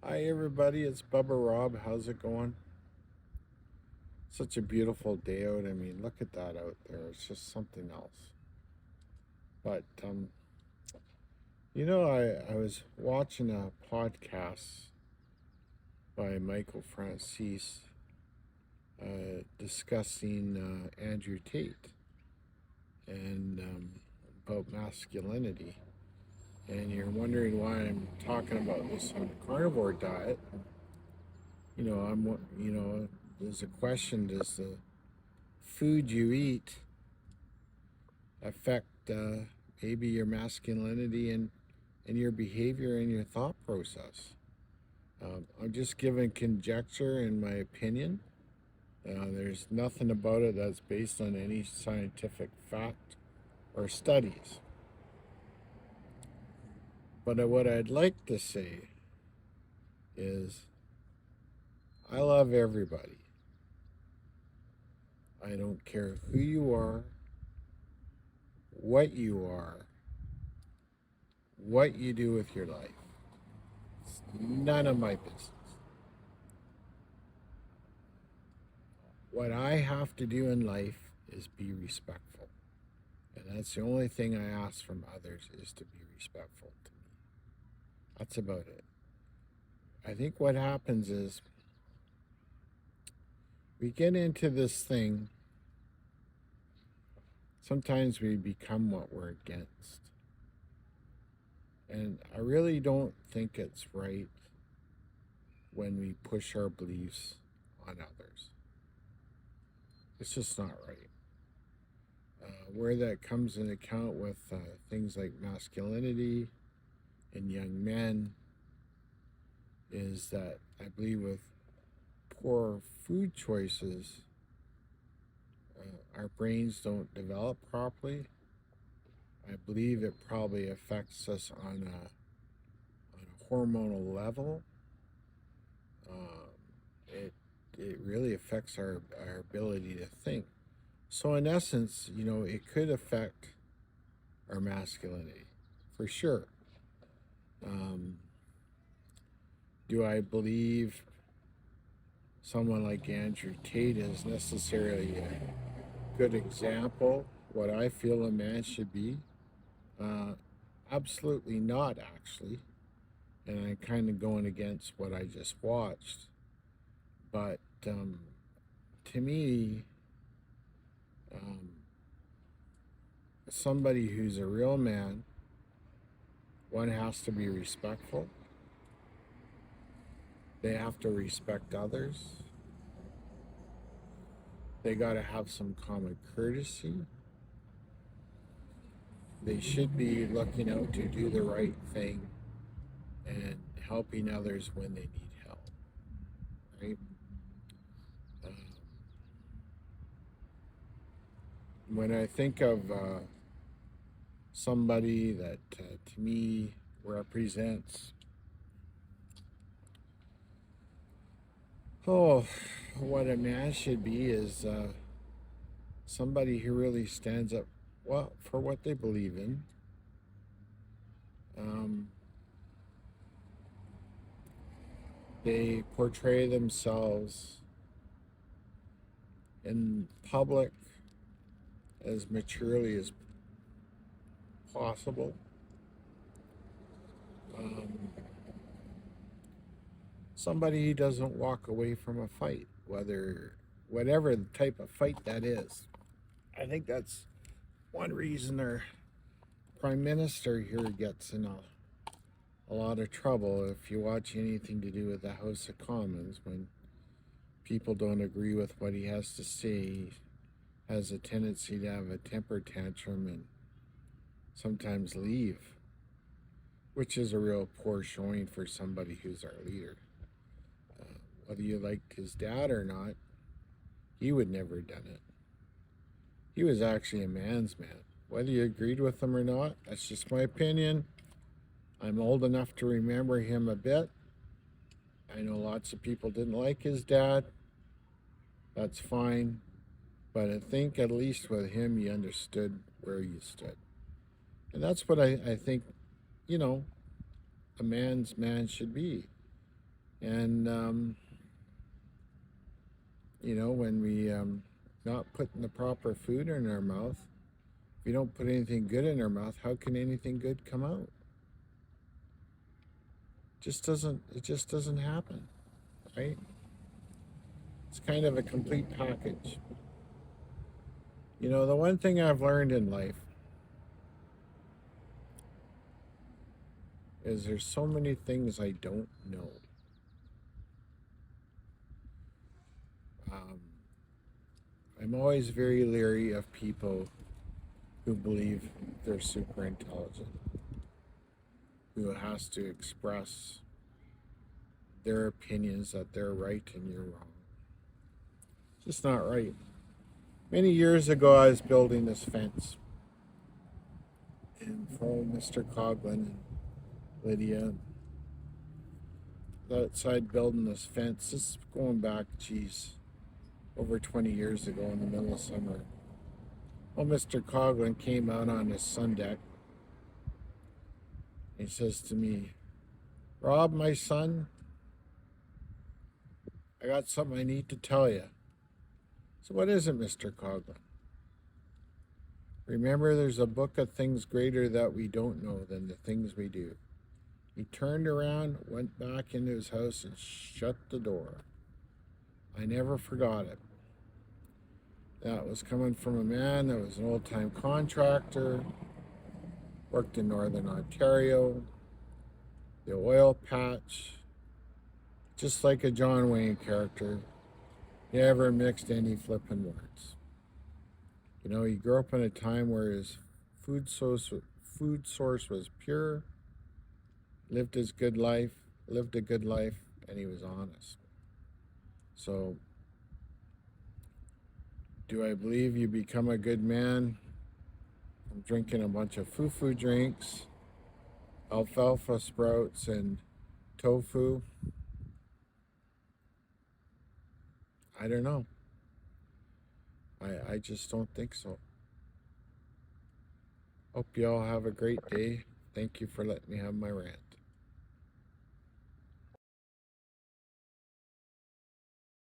Hi, everybody. It's Bubba Rob. How's it going? Such a beautiful day out. I mean, look at that out there. It's just something else. But, I was watching a podcast by Michael Francis discussing Andrew Tate and about masculinity. And you're wondering why I'm talking about this on the carnivore diet. There's a question: does the food you eat affect maybe your masculinity and your behavior and your thought process? I'm just giving conjecture and my opinion. There's nothing about it that's based on any scientific fact or studies. But what I'd like to say is I love everybody. I don't care who you are, what you are, what you do with your life. It's none of my business. What I have to do in life is be respectful. And that's the only thing I ask from others, is to be respectful to me. That's about it. I think what happens is we get into this thing. Sometimes we become what we're against. And I really don't think it's right when we push our beliefs on others. It's just not right. Where that comes in account with things like masculinity in young men is that I believe with poor food choices, our brains don't develop properly. I believe it probably affects us on a hormonal level. It really affects our ability to think. So in essence, it could affect our masculinity for sure. Do I believe someone like Andrew Tate is necessarily a good example what I feel a man should be? Absolutely not, actually. And I'm kind of going against what I just watched. But to me, somebody who's a real man, one has to be respectful. They have to respect others. They got to have some common courtesy. They should be looking out to do the right thing and helping others when they need help. Right? When I think of somebody that to me represents what a man should be is somebody who really stands up for what they believe in. They portray themselves in public as maturely as possible. Somebody who doesn't walk away from a fight, whatever the type of fight that is. I think that's one reason our prime minister here gets in a lot of trouble if you watch anything to do with the House of Commons. When people don't agree with what he has to say, he has a tendency to have a temper tantrum and sometimes leave, which is a real poor showing for somebody who's our leader. Whether you liked his dad or not, he would never have done it. He was actually a man's man. Whether you agreed with him or not, that's just my opinion. I'm old enough to remember him a bit. I know lots of people didn't like his dad. That's fine. But I think at least with him, you understood where you stood. And that's what I think, a man's man should be. And, when we not putting the proper food in our mouth, if we don't put anything good in our mouth, how can anything good come out? It just doesn't happen, right? It's kind of a complete package. The one thing I've learned in life is there's so many things I don't know. Um, I'm always very leery of people who believe they're super intelligent, who has to express their opinions that they're right and you're wrong. It's just not right. Many years ago, I was building this fence, and for Mr. Coughlin and Lydia, outside building this fence. This is going back, over 20 years ago in the middle of summer. Well, Mr. Coughlin came out on his sun deck. He says to me, "Rob, my son, I got something I need to tell you." So what is it, Mr. Coughlin? Remember, there's a book of things greater that we don't know than the things we do. He turned around, went back into his house, and shut the door. I never forgot it. That was coming from a man that was an old-time contractor, worked in Northern Ontario, the oil patch, just like a John Wayne character, never mixed any flippin' words. He grew up in a time where his food source was pure, lived a good life, and he was honest. So, do I believe you become a good man from drinking a bunch of foo-foo drinks, alfalfa sprouts, and tofu? I don't know. I just don't think so. Hope you all have a great day. Thank you for letting me have my rant.